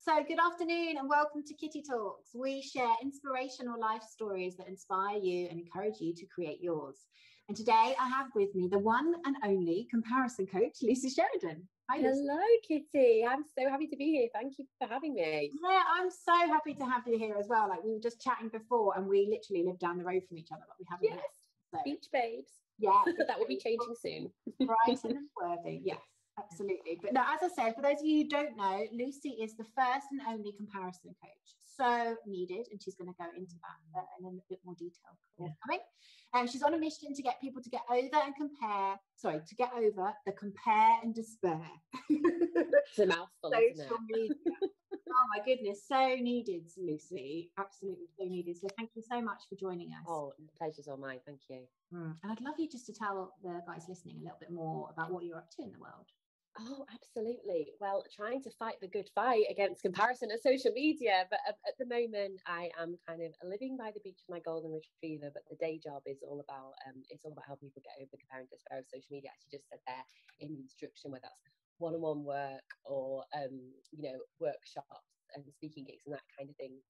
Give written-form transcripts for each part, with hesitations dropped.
So good afternoon and welcome to Kitty Talks. We share inspirational life stories that inspire you and encourage you to create yours. And today I have with me the one and only comparison coach, Lucy Sheridan. Hi, Lucy. Hello, Kitty. I'm so happy to be here. Thank you for having me. Yeah, I'm so happy to have you here as well. Like we were just chatting before and we literally live down the road from each other, but we haven't met. So. Beach babes. Yeah. But that will be changing soon. Brighton and Worthing, yes. Absolutely. But now, as I said, for those of you who don't know, Lucy is the first and only comparison coach. So needed, and she's going to go into that in a bit more detail. Coming. She's on a mission to get people to get over the compare and despair. It's a mouthful, isn't it? Media. Oh my goodness, so needed, Lucy. Absolutely so needed. So thank you so much for joining us. Oh, the pleasure's all mine. Thank you. And I'd love you just to tell the guys listening a little bit more about what you're up to in the world. Oh, absolutely. Well, trying to fight the good fight against comparison and social media. But at the moment, I am kind of living by the beach with my golden retriever. But the day job is all about helping people get over the comparing despair of social media. As you just said there in the instruction, whether that's one-on-one work or workshops and speaking gigs and that kind of thing,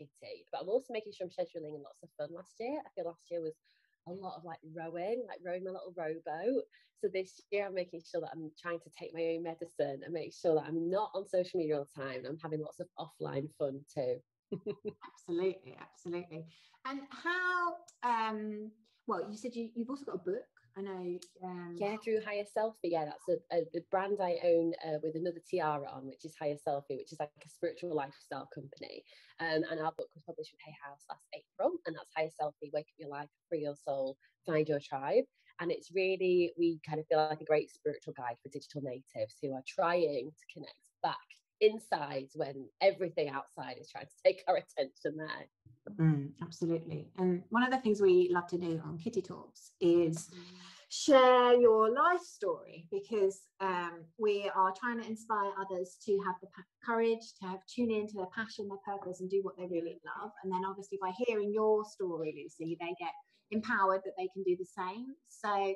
Kitty. But I'm also making sure I'm scheduling in lots of fun last year. I feel last year was a lot of rowing my little rowboat. So this year I'm making sure that I'm trying to take my own medicine and make sure that I'm not on social media all the time. I'm having lots of offline fun too. Absolutely. And how well, you said you've also got a book, I know. Through Higher Selfie. That's the brand I own with another tiara on, which is Higher Selfie, which is like a spiritual lifestyle company. And our book was published with Hay House last April, and that's Higher Selfie: Wake Up Your Life, Free Your Soul, Find Your Tribe. And it's really, we kind of feel like a great spiritual guide for digital natives who are trying to connect back inside when everything outside is trying to take our attention there. Absolutely. And one of the things we love to do on Kitty Talks is share your life story, because we are trying to inspire others to have the courage to tune into their passion, their purpose, and do what they really love. And then obviously by hearing your story, Lucy, they get empowered that they can do the same. So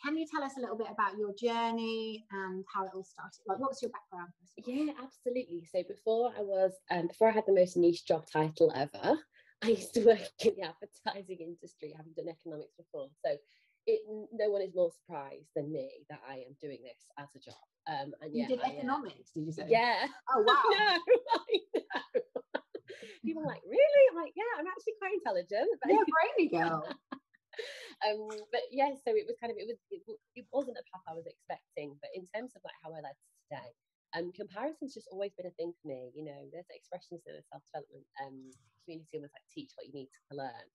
can you tell us a little bit about your journey and how it all started? Like, what's your background? Yeah, absolutely. So before I had the most niche job title ever, I used to work in the advertising industry, having done economics before. So no one is more surprised than me that I am doing this as a job. And you did economics, did you say? Yeah. Oh wow. I know. People are like, really? I'm like, yeah, I'm actually quite intelligent. But you're a brainy girl. But yeah, so it wasn't a path I was expecting. But in terms of how I led to today, comparison's just always been a thing for me. There's expressions in the self-development community almost teach what you need to learn.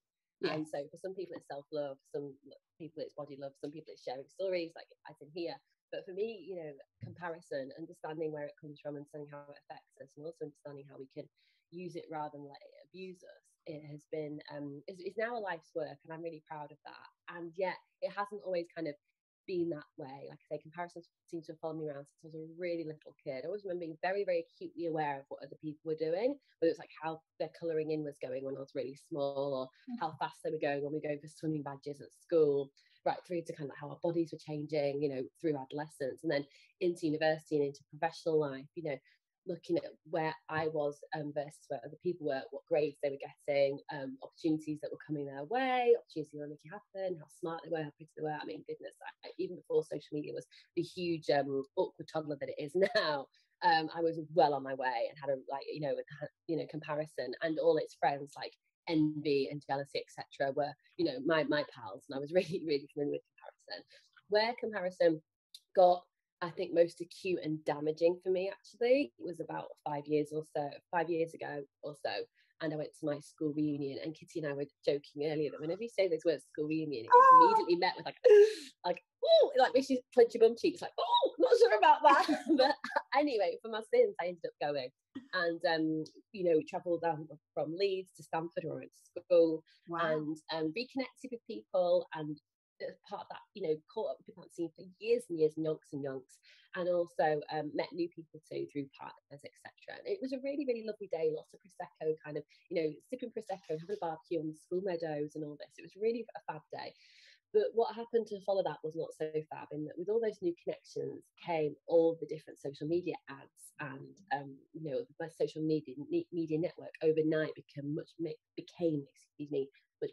Yeah. And so for some people it's self-love, some people it's body love, some people it's sharing stories, like as in here. But for me, comparison, understanding where it comes from, understanding how it affects us, and also understanding how we can use it rather than let it abuse us. it has been is now a life's work, and I'm really proud of that. And yet it hasn't always kind of been that way. Like I say, comparisons seem to have followed me around since I was a really little kid. I always remember being very, very acutely aware of what other people were doing, whether it's like how their colouring in was going when I was really small, or how fast they were going when we were going for swimming badges at school, right through to kind of like how our bodies were changing, you know, through adolescence, and then into university and into professional life, you know, looking at where I was versus where other people were, what grades they were getting, opportunities that were coming their way, opportunities that were making happen, how smart they were, how pretty they were. I mean, goodness, even before social media was the huge awkward toddler that it is now, I was well on my way and had a comparison, and all its friends like envy and jealousy, etc., were, you know, my pals, and I was really, really familiar with comparison. Where comparison got, I think, most acute and damaging for me actually was about 5 years ago or so. And I went to my school reunion, and Kitty and I were joking earlier that whenever you say those words, school reunion, it's immediately met with oh, like makes you clench your bum cheeks, like, oh, not sure about that. But anyway, for my sins, I ended up going, and you know, travelled down from Leeds to Stamford, where I went to school. Wow. And reconnected with people, and as part of that, you know, caught up with people I've seen for years and years, yonks, and also met new people too through partners, etc. And it was a really, really lovely day, lots of Prosecco, kind of, you know, sipping Prosecco, having a barbecue on the school meadows and all this. It was really a fab day. But what happened to follow that was not so fab, in that with all those new connections came all the different social media ads, and you know, my social media network overnight became much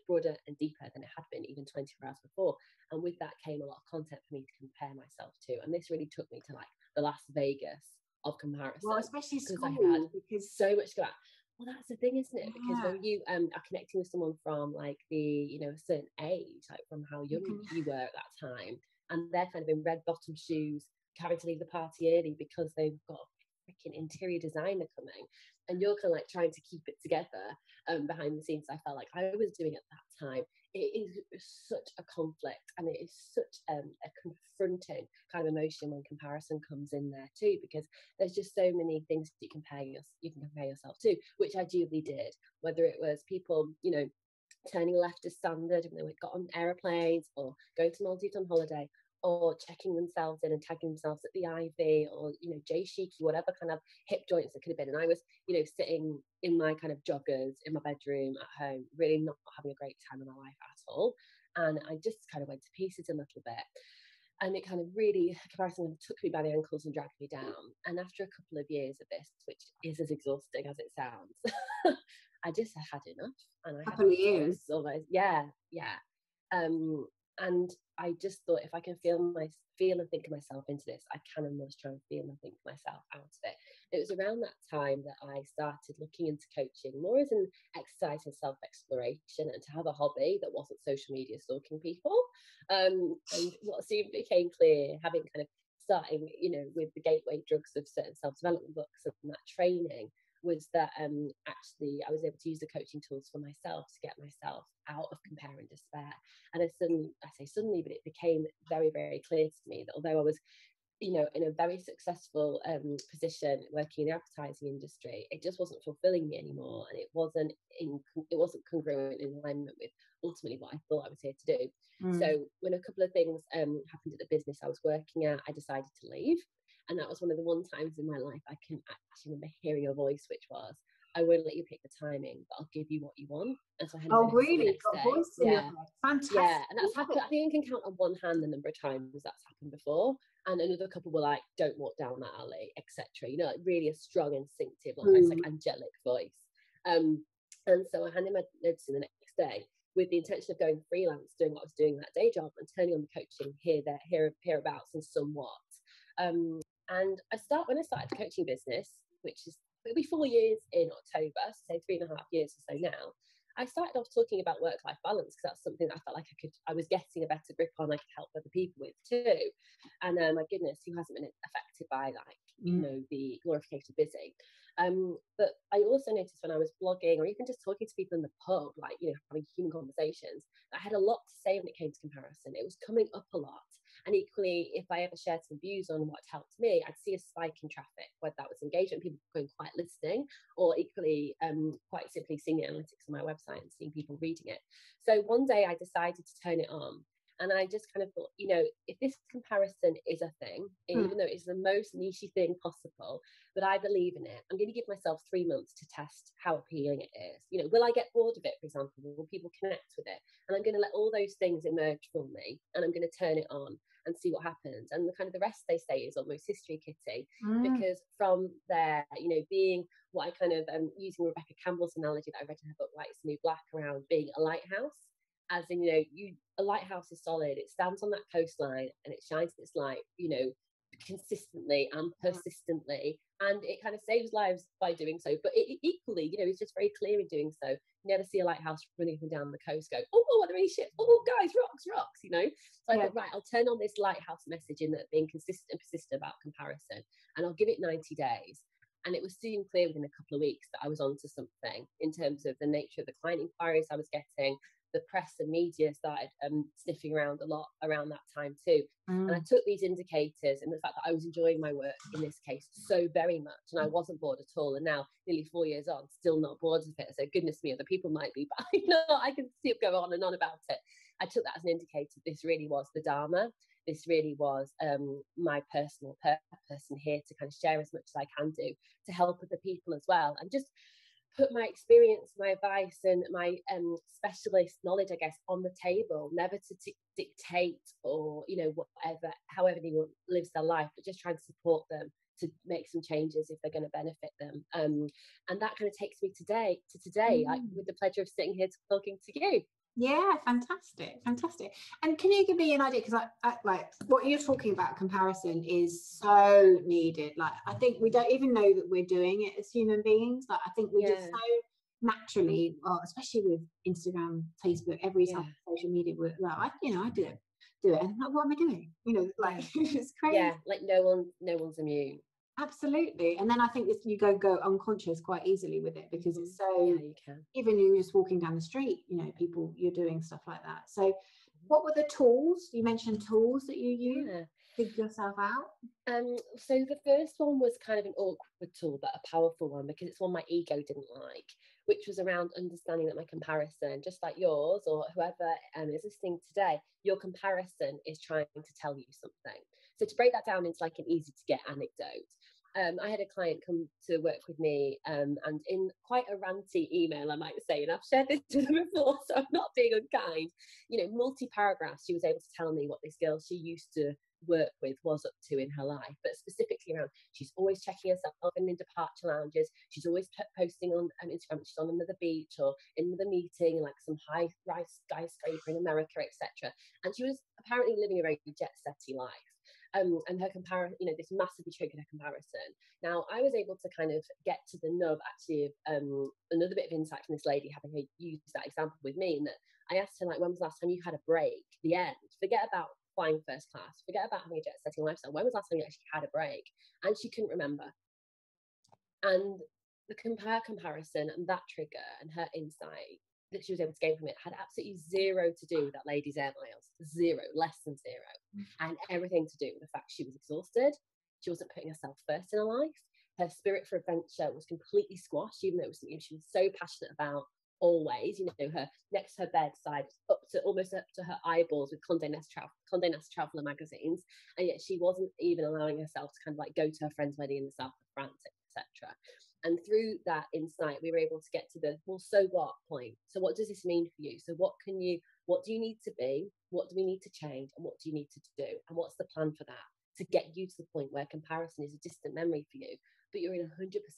broader and deeper than it had been even 24 hours before. And with that came a lot of content for me to compare myself to, and this really took me to like the Las Vegas of comparison. Well, especially school, because so much to go at. Well, that's the thing, isn't it? Because when you are connecting with someone from like the, you know, a certain age, like from how young you were at that time, and they're kind of in red bottom shoes, having to leave the party early because they've got a freaking interior designer coming, and you're kind of like trying to keep it together behind the scenes. I felt like I was doing at that time. It is such a conflict, and it is such a confronting kind of emotion when comparison comes in there too, because there's just so many things you can compare yourself to, which I duly did, whether it was people, you know, turning left as standard when they got on aeroplanes, or going to Maldives on holiday, or checking themselves in and tagging themselves at the Ivy, or, you know, Jay Sheiky, whatever kind of hip joints it could have been. And I was, you know, sitting in my kind of joggers in my bedroom at home, really not having a great time in my life at all. And I just kind of went to pieces a little bit. And it kind of really, comparison took me by the ankles and dragged me down. And after a couple of years of this, which is as exhausting as it sounds, I just had enough. And I couple of years. Almost, yeah. And I just thought, if I can feel and think of myself into this, I can almost try and feel and think myself out of it. It was around that time that I started looking into coaching more as an exercise in self-exploration, and to have a hobby that wasn't social media stalking people. And what soon became clear, having kind of starting, you know, with the gateway drugs of certain self-development books and that training, was that actually I was able to use the coaching tools for myself to get myself out of compare and despair. And I say suddenly, but it became very, very clear to me that although I was, you know, in a very successful position working in the advertising industry, it just wasn't fulfilling me anymore, and it wasn't congruent in alignment with ultimately what I thought I was here to do. So when a couple of things happened at the business I was working at, I decided to leave. And that was one of the times in my life I can actually remember hearing a voice, which was, I won't let you pick the timing, but I'll give you what you want. And so I had really? Got voice in your head. Fantastic. Yeah, and that's happened. I think I can count on one hand the number of times that's happened before. And another couple were like, don't walk down that alley, etc. You know, like really a strong, instinctive, almost like angelic voice. And so I handed my notice in the next day with the intention of going freelance, doing what I was doing that day job, and turning on the coaching hereabouts and somewhat. And when I started the coaching business, which is, it'll be 4 years in October, so 3.5 years or so now, I started off talking about work-life balance, because that's something that I felt like I was getting a better grip on, I could help other people with too. And my goodness, who hasn't been affected by, like, you know, the glorification of busy? But I also noticed when I was blogging or even just talking to people in the pub, like, you know, having human conversations, I had a lot to say when it came to comparison. It was coming up a lot. And equally, if I ever shared some views on what helped me, I'd see a spike in traffic, whether that was engagement, people going quiet listening, or equally, quite simply seeing the analytics on my website and seeing people reading it. So one day I decided to turn it on. And I just kind of thought, you know, if this comparison is a thing, even though it's the most nichey thing possible, but I believe in it, I'm going to give myself 3 months to test how appealing it is. You know, will I get bored of it, for example? Will people connect with it? And I'm going to let all those things emerge for me, and I'm going to turn it on and see what happens. And the kind of the rest, they say, is almost history, Kitty, because from there, you know, being what I kind of using Rebecca Campbell's analogy that I read in her book, White is the New Black, around being a lighthouse. As in, you know, a lighthouse is solid. It stands on that coastline and it shines its light, you know, consistently and persistently, and it kind of saves lives by doing so. But it equally, you know, it's just very clear in doing so. You never see a lighthouse running up and down the coast going, oh, what are these ships? Oh, guys, rocks, you know. So I thought, right, I'll turn on this lighthouse message in that being consistent and persistent about comparison, and I'll give it 90 days. And it was soon clear within a couple of weeks that I was onto something in terms of the nature of the client inquiries I was getting. The press and media started sniffing around a lot around that time too. And I took these indicators and the fact that I was enjoying my work in this case so very much, and I wasn't bored at all. And now, nearly 4 years on, still not bored of it. So goodness me, other people might be, but I know I can still go on and on about it. I took that as an indicator. This really was the Dharma. This really was my personal purpose, and here to kind of share as much as I can do to help other people as well. And just put my experience, my advice, and my specialist knowledge, I guess, on the table, never to dictate or, you know, whatever, however anyone lives their life, but just trying to support them to make some changes if they're going to benefit them. And that kind of takes me today, like, with the pleasure of sitting here talking to you. Yeah, fantastic. And can you give me an idea, because I like what you're talking about, comparison is so needed. Like, I think we don't even know that we're doing it as human beings. Like, I think we just so naturally, especially with Instagram, Facebook, every type of social media, we're like, I do it, and I'm like, what am I doing? You know, like, it's crazy. Like no one's immune. Absolutely. And then I think you go unconscious quite easily with it, because it's so, you can. Even you're just walking down the street, you know, people, you're doing stuff like that. So what were the tools? You mentioned tools that you use to dig yourself out. So the first one was kind of an awkward tool, but a powerful one, because it's one my ego didn't like, which was around understanding that my comparison, just like yours or whoever is listening today, your comparison is trying to tell you something. So to break that down into like an easy to get anecdote, I had a client come to work with me, and in quite a ranty email, I might say, and I've shared this with her before, so I'm not being unkind, you know, multi-paragraphs, she was able to tell me what this girl she used to work with was up to in her life, but specifically around, she's always checking herself in departure lounges, she's always posting on Instagram, she's on another beach or in another meeting, like some high-rise skyscraper in America, etc. And she was apparently living a very jet-setty life. And her comparison, you know, this massively triggered her comparison. Now, I was able to kind of get to the nub, actually, of another bit of insight from this lady, having her use that example with me, and that I asked her, like, when was the last time you had a break? The end. Forget about flying first class. Forget about having a jet-setting lifestyle. When was the last time you actually had a break? And she couldn't remember. And the comparison and that trigger and her insight that she was able to gain from it had absolutely zero to do with that lady's air miles. Zero, less than zero. And everything to do with the fact she was exhausted. She wasn't putting herself first in her life. Her spirit for adventure was completely squashed, even though it was something she was so passionate about always. You know, her next to her bedside, almost up to her eyeballs with Condé Nast Traveller magazines, and yet she wasn't even allowing herself to kind of like go to her friend's wedding in the south of France, etc. And through that insight, we were able to get to the, well, so what point? So what does this mean for you? So what do you need to be? What do we need to change? And what do you need to do? And what's the plan for that to get you to the point where comparison is a distant memory for you, but you're in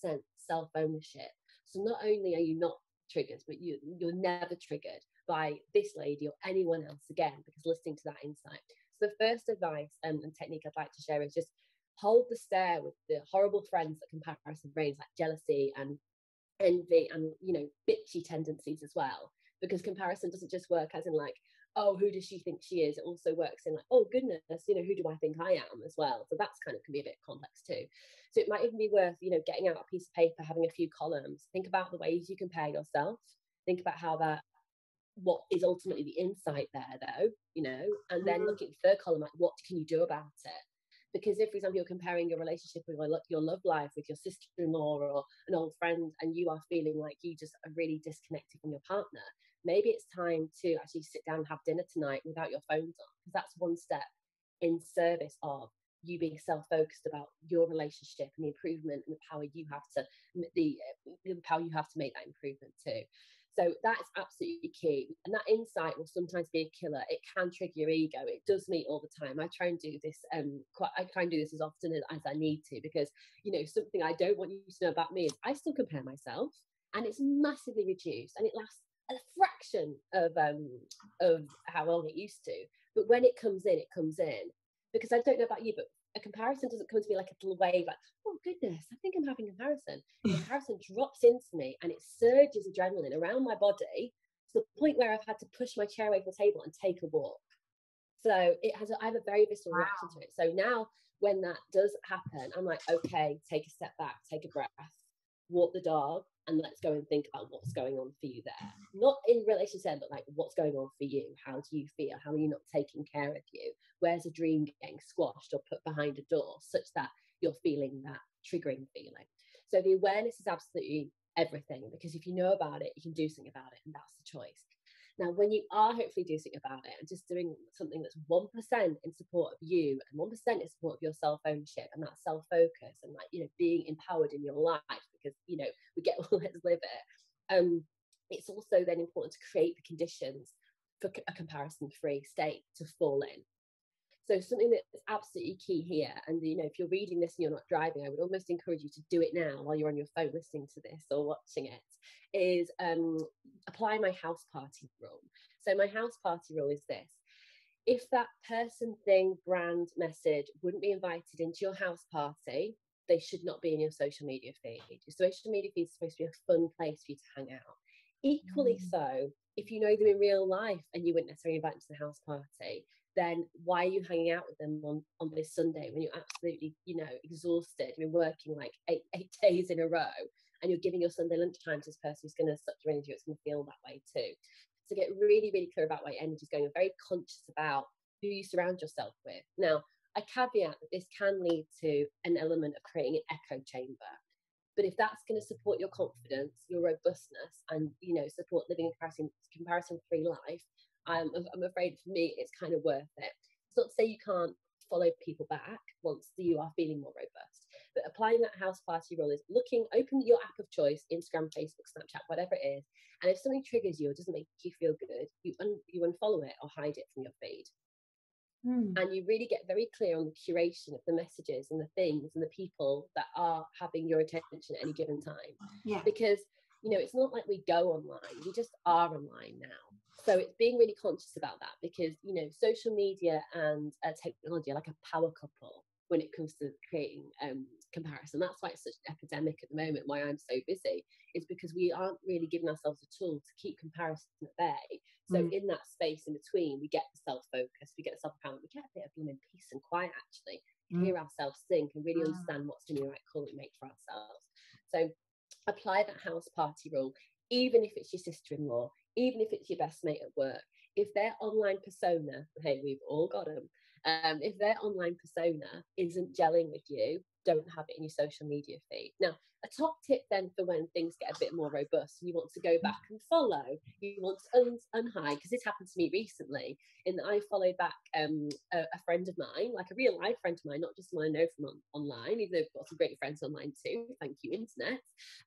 100% self-ownership. So not only are you not triggered, but you're never triggered by this lady or anyone else again, because listening to that insight. So the first advice and technique I'd like to share is just hold the stare with the horrible friends that comparison brings, like jealousy and envy and, you know, bitchy tendencies as well, because comparison doesn't just work as in like, oh, who does she think she is? It also works in like, oh goodness, you know, who do I think I am as well? So that's kind of can be a bit complex too. So it might even be worth, you know, getting out a piece of paper, having a few columns, think about the ways you compare yourself, think about how that, what is ultimately the insight there though, you know, and then look at the third column, like what can you do about it? Because if, for example, you're comparing your relationship with your love life with your sister-in-law or an old friend, and you are feeling like you just are really disconnected from your partner, maybe it's time to actually sit down and have dinner tonight without your phones on, because that's one step in service of you being self-focused about your relationship and the improvement and the power you have to make that improvement too. So that's absolutely key. And that insight will sometimes be a killer. It can trigger your ego. It does me all the time. I try and do this as often as I need to, because, you know, something I don't want you to know about me is I still compare myself, and it's massively reduced, and it lasts a fraction of how long it used to. But when it comes in, because I don't know about you, but a comparison doesn't come to me like a little wave, like, oh goodness, I think I'm having comparison. Comparison drops into me, and it surges adrenaline around my body to the point where I've had to push my chair away from the table and take a walk. So I have a very visceral reaction to it. So now when that does happen, I'm like, okay, take a step back, take a breath, walk the dog, and let's go and think about what's going on for you there. Not in relationship, but like what's going on for you. How do you feel? How are you not taking care of you? Where's a dream getting squashed or put behind a door such that you're feeling that triggering feeling? So the awareness is absolutely everything, because if you know about it, you can do something about it, and that's the choice. Now, when you are hopefully doing something about it and just doing something that's 1% in support of you and 1% in support of your self-ownership and that self-focus and, like, you know, being empowered in your life, because, you know, we get well, let's live it. It's also then important to create the conditions for a comparison-free state to fall in. So something that's absolutely key here, and, you know, if you're reading this and you're not driving, I would almost encourage you to do it now while you're on your phone listening to this or watching it, is apply my house party rule. So my house party rule is this: if that person, thing, brand, message wouldn't be invited into your house party, they should not be in your social media feed. Your social media feed is supposed to be a fun place for you to hang out. Equally so, if you know them in real life and you wouldn't necessarily invite them to the house party, then why are you hanging out with them on this Sunday when you're absolutely, you know, exhausted? You've been working like eight days in a row, and you're giving your Sunday lunchtime to this person who's going to suck your energy. It's going to feel that way too. So get really, really clear about where your energy is going, and very conscious about who you surround yourself with. Now, I caveat that this can lead to an element of creating an echo chamber. But if that's going to support your confidence, your robustness, and, you know, support living a comparison-free life, I'm afraid for me it's kind of worth it. It's not to say you can't follow people back once you are feeling more robust, but applying that house party rule is open your app of choice, Instagram, Facebook, Snapchat, whatever it is, and if something triggers you or doesn't make you feel good, you unfollow it or hide it from your feed. And you really get very clear on the curation of the messages and the things and the people that are having your attention at any given time. Yeah. Because, you know, it's not like we go online, we just are online now. So it's being really conscious about that, because, you know, social media and technology are like a power couple when it comes to creating comparison. That's why it's such an epidemic at the moment, why I'm so busy, is because we aren't really giving ourselves a tool to keep comparison at bay. So in that space in between, we get the self-focus, we get the self-empowerment, we get a bit of blooming peace and quiet, actually. Hear ourselves think and really understand what's the right call we make for ourselves. So apply that house party rule, even if it's your sister-in-law, even if it's your best mate at work. If their online persona, hey, we've all got them, if their online persona isn't gelling with you, don't have it in your social media feed. Now, a top tip then for when things get a bit more robust and you want to go back and follow, you want to unhide, because this happened to me recently, in that I followed back a friend of mine, like a real life friend of mine, not just someone I know from online, even though I've got some great friends online too, thank you internet.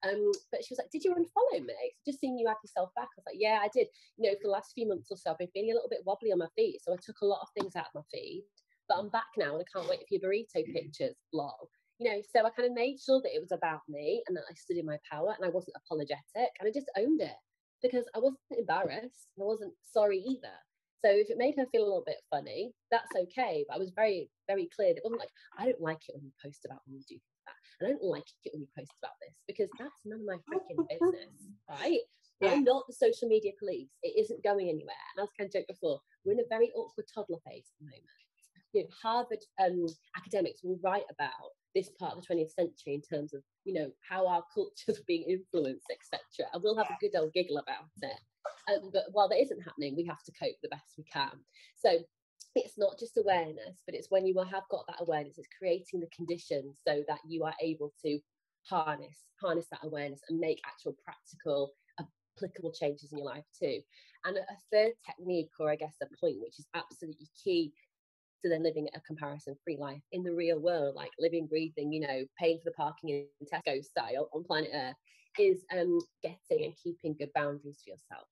But she was like, did you unfollow me? Just seeing you add yourself back. I was like, yeah, I did. You know, for the last few months or so, I've been feeling a little bit wobbly on my feet, so I took a lot of things out of my feed, but I'm back now and I can't wait for your burrito pictures, lol. You know, so I kind of made sure that it was about me and that I stood in my power and I wasn't apologetic, and I just owned it because I wasn't embarrassed. I wasn't sorry either. So if it made her feel a little bit funny, that's okay. But I was very, very clear. It wasn't like, I don't like it when you post about when you do that. I don't like it when you post about this, because that's none of my freaking business, right? Yeah. I'm not the social media police. It isn't going anywhere. And as I kind of joked before, we're in a very awkward toddler phase at the moment. You know, Harvard academics will write about this part of the 20th century in terms of, you know, how our culture's being influenced, etc. And we'll have a good old giggle about it. But while that isn't happening, we have to cope the best we can. So it's not just awareness, but it's when you have got that awareness, it's creating the conditions so that you are able to harness that awareness and make actual practical, applicable changes in your life too. And a third technique, or I guess a point, which is absolutely key to then living a comparison-free life in the real world, like living, breathing, you know, paying for the parking in Tesco style on planet Earth, is getting and keeping good boundaries for yourself.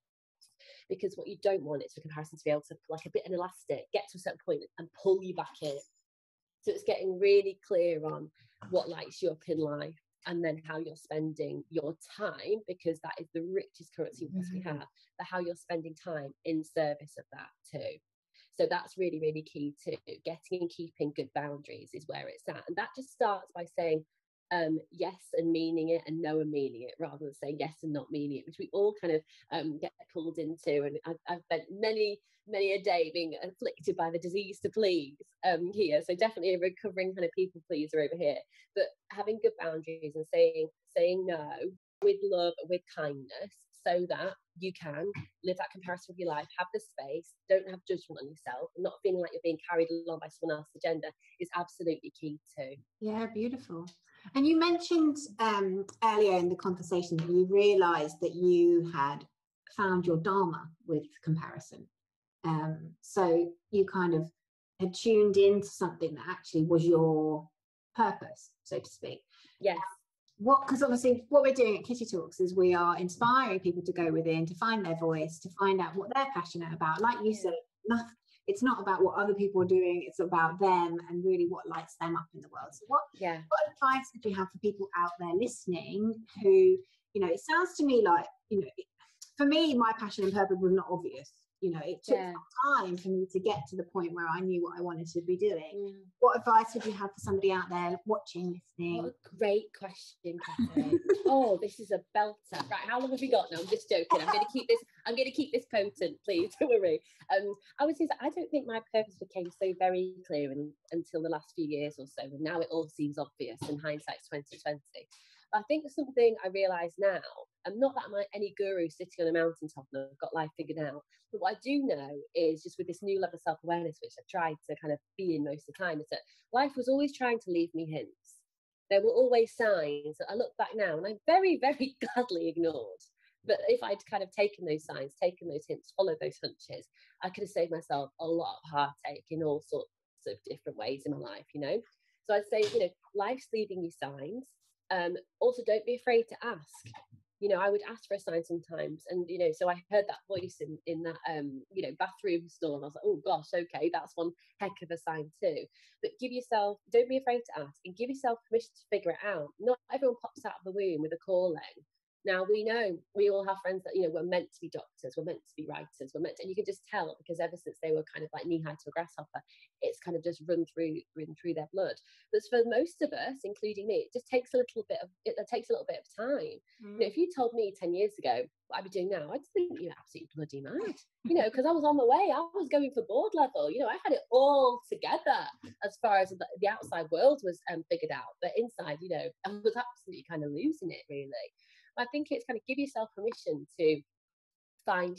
Because what you don't want is for comparison to be able to, like a bit of an elastic, get to a certain point and pull you back in. So it's getting really clear on what lights you up in life, and then how you're spending your time, because that is the richest currency we have, but how you're spending time in service of that too. So that's really, really key too. Getting and keeping good boundaries is where it's at. And that just starts by saying yes and meaning it, and no and meaning it, rather than saying yes and not meaning it, which we all kind of get pulled into. And I've spent many a day being afflicted by the disease to please here. So definitely a recovering kind of people pleaser over here. But having good boundaries and saying no with love, with kindness, so that you can live that comparison of your life, have the space, don't have judgment on yourself, and not feeling like you're being carried along by someone else's agenda is absolutely key too. Yeah, beautiful. And you mentioned earlier in the conversation that you realised that you had found your dharma with comparison. So you kind of had tuned into something that actually was your purpose, so to speak. Yes. Because obviously what we're doing at Kitty Talks is we are inspiring people to go within, to find their voice, to find out what they're passionate about. Like you said, it's not about what other people are doing, it's about them and really what lights them up in the world. So what advice would you have for people out there listening who, you know, it sounds to me like, you know, for me, my passion and purpose was not obvious. You know, it took some time for me to get to the point where I knew what I wanted to be doing. What advice would you have for somebody out there watching, listening? What a great question, Kathy. Oh, this is a belter. Right, how long have we got now? I'm just joking. I'm going to keep this potent, please. Don't worry. I would say that I don't think my purpose became so very clear until the last few years or so. And now it all seems obvious in hindsight's 2020. I think something I realise now, and not that I'm any guru sitting on a mountaintop and I've got life figured out, but what I do know is just with this new level of self-awareness, which I've tried to kind of be in most of the time, is that life was always trying to leave me hints. There were always signs that I look back now and I very, very gladly ignored. But if I'd kind of taken those signs, taken those hints, followed those hunches, I could have saved myself a lot of heartache in all sorts of different ways in my life, you know? So I'd say, you know, life's leaving you signs. Also, don't be afraid to ask. You know, I would ask for a sign sometimes, and you know, so I heard that voice in that you know, bathroom stall, and I was like, oh gosh, okay, that's one heck of a sign too. But don't be afraid to ask, and give yourself permission to figure it out. Not everyone pops out of the womb with a calling. Now, we know we all have friends that, you know, were meant to be doctors, were meant to be writers, and you can just tell, because ever since they were kind of like knee high to a grasshopper, it's kind of just run through their blood. But for most of us, including me, it just takes a little bit of time. You know, if you told me 10 years ago what I'd be doing now, I'd think you're absolutely bloody mad. You know, because I was on the way, I was going for board level. You know, I had it all together as far as the outside world was figured out, but inside, you know, I was absolutely kind of losing it, really. I think it's kind of give yourself permission to find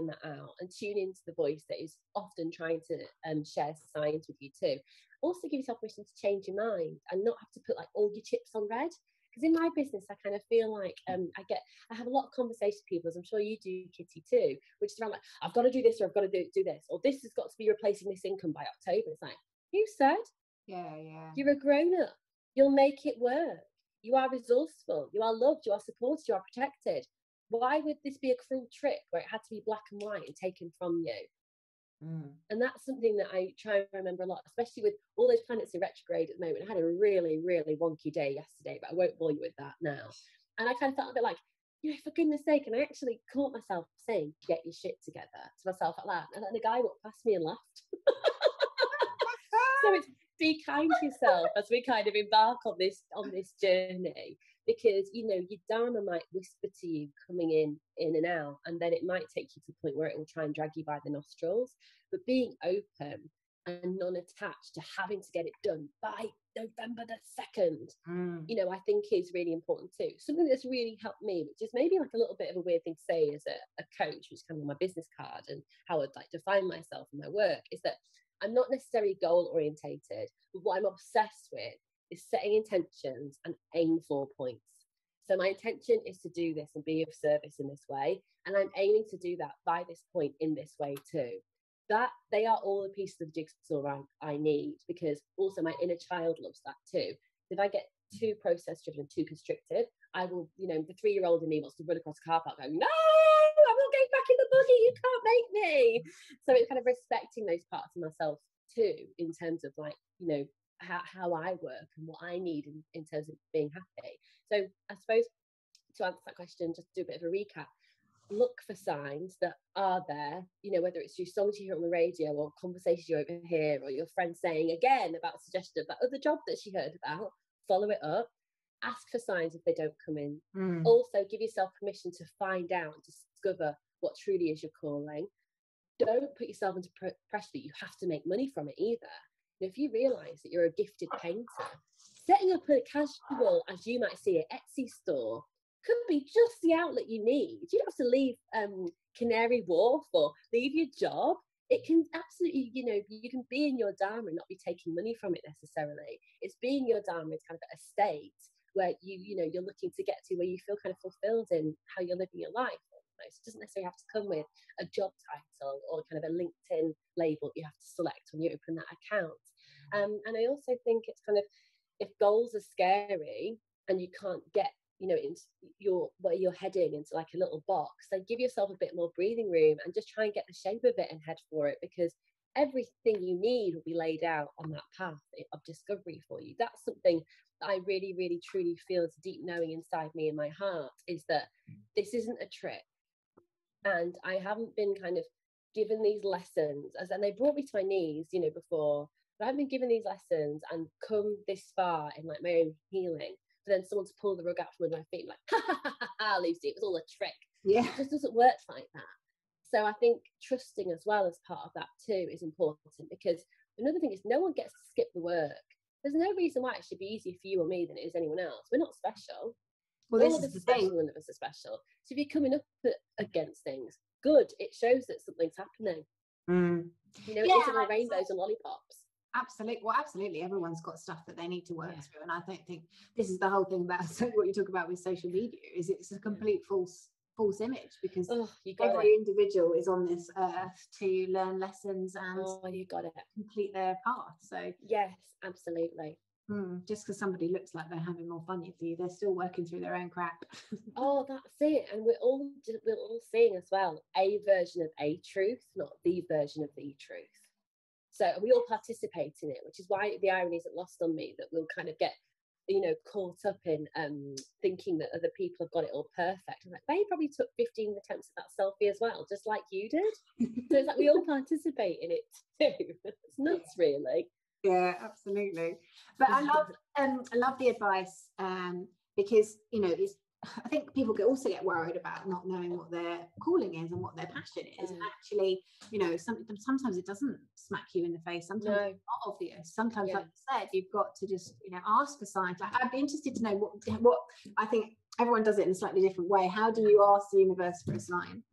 that out and tune into the voice that is often trying to share signs with you too. Also give yourself permission to change your mind and not have to put like all your chips on red. Because in my business, I kind of feel like I have a lot of conversations with people, as I'm sure you do, Kitty, too, which is around like, I've got to do this, or I've got to do this, or this has got to be replacing this income by October. It's like, who said? Yeah. You're a grown-up. You'll make it work. You are resourceful, you are loved, you are supported, you are protected. Why would this be a cruel trick where it had to be black and white and taken from you? And that's something that I try and remember a lot, especially with all those planets in retrograde at the moment. I had a really, really wonky day yesterday, but I won't bore you with that now. And I kind of felt a bit like, you know, for goodness sake, and I actually caught myself saying, get your shit together to myself out loud. And then a guy walked past me and laughed. So be kind to yourself as we kind of embark on this journey, because you know your Dharma might whisper to you coming in and out, and then it might take you to the point where it will try and drag you by the nostrils. But being open and non-attached to having to get it done by November the 2nd, you know, I think is really important too. Something that's really helped me, which is maybe like a little bit of a weird thing to say as a coach, which is kind of my business card and how I'd like to define myself and my work, is that I'm not necessarily goal orientated, but what I'm obsessed with is setting intentions and aim for points. So my intention is to do this and be of service in this way, and I'm aiming to do that by this point in this way too. That they are all the pieces of jigsaw I need, because also my inner child loves that too. If I get too process driven and too constricted, I will, you know, the 3-year-old in me wants to run across the car park going, no, I'm not getting back in the buggy, you can't make me. So it's kind of respecting those parts of myself too, in terms of like, you know, how I work and what I need in terms of being happy. So I suppose to answer that question, just do a bit of a recap. Look for signs that are there, you know, whether it's through songs you hear on the radio or conversations you overhear, or your friend saying again about a suggestion of that other job that she heard about. Follow it up. Ask for signs if they don't come in. Also, give yourself permission to find out and discover what truly is your calling. Don't put yourself into pressure that you have to make money from it either. And if you realise that you're a gifted painter, setting up a casual, as you might see it, Etsy store could be just the outlet you need. You don't have to leave Canary Wharf or leave your job. It can absolutely, you know, you can be in your Dharma and not be taking money from it necessarily. It's being your Dharma is kind of a state where you know, you're looking to get to where you feel kind of fulfilled in how you're living your life. It doesn't necessarily have to come with a job title or kind of a LinkedIn label you have to select when you open that account. And I also think it's kind of, if goals are scary and you can't get, you know, into where you're heading into like a little box, then give yourself a bit more breathing room and just try and get the shape of it and head for it, because everything you need will be laid out on that path of discovery for you. That's something that I really, really, truly feel is deep knowing inside me in my heart, is that this isn't a trick. And I haven't been kind of given these lessons, and they brought me to my knees, you know, before, but I haven't been given these lessons and come this far in like my own healing, for then someone to pull the rug out from under my feet, like, ha, Lucy, it was all a trick. Yeah. It just doesn't work like that. So I think trusting as well as part of that too is important, because another thing is no one gets to skip the work. There's no reason why it should be easier for you or me than it is anyone else. We're not special. Well, all of us are special, none of us are special. So if you're coming up against things, good, it shows that something's happening. You know, it isn't all rainbows and lollipops. Absolutely. Well, absolutely. Everyone's got stuff that they need to work through. And I don't think this is the whole thing about what you talk about with social media, is it's a complete false image, because every individual is on this earth to learn lessons and complete their path. So yes, absolutely. Just because somebody looks like they're having more fun with you, they're still working through their own crap. Oh, that's it. And we're all seeing as well a version of a truth, not the version of the truth. So we all participate in it, which is why the irony isn't lost on me that we'll kind of get, you know, caught up in thinking that other people have got it all perfect. I'm like, they probably took 15 attempts at that selfie as well, just like you did. So it's like we all participate in it too. It's nuts, really. Yeah, absolutely. But I love the advice, because, you know, I think people also get worried about not knowing what their calling is and what their passion is. And actually, you know, sometimes it doesn't smack you in the face. Sometimes it's not obvious. Sometimes, like you said, you've got to just, you know, ask for signs. Like, I'd be interested to know what I think everyone does it in a slightly different way. How do you ask the universe for a sign?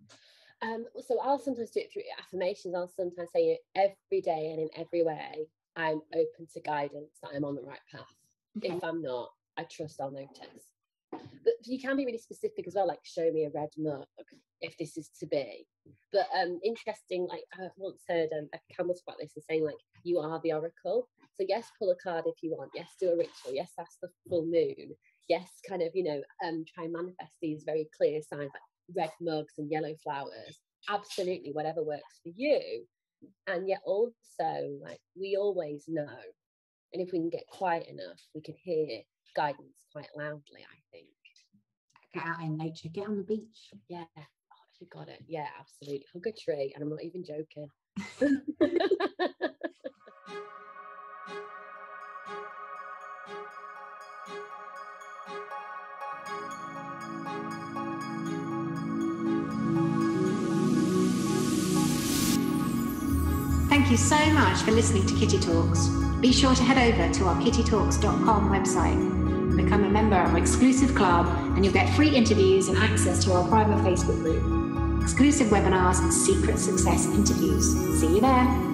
So I'll sometimes do it through affirmations. I'll sometimes say it every day and in every way. I'm open to guidance that I'm on the right path. Okay. If I'm not, I trust I'll notice. But you can be really specific as well, like show me a red mug if this is to be. But interesting, like I once heard Campbell talk about this and saying, like, you are the oracle. So yes, pull a card if you want. Yes, do a ritual. Yes, ask the full moon. Yes, kind of, you know, try and manifest these very clear signs like red mugs and yellow flowers. Absolutely, whatever works for you. And yet also, like, we always know, and if we can get quiet enough, we can hear guidance quite loudly, I think. Get out in nature, get on the beach. Yeah, you got it. Yeah, absolutely. Hug a tree, and I'm not even joking. thank you so much for listening to Kitty Talks. Be sure to head over to our kittytalks.com website, become a member of our exclusive club, and you'll get free interviews and access to our private Facebook group, exclusive webinars and secret success interviews. See you there.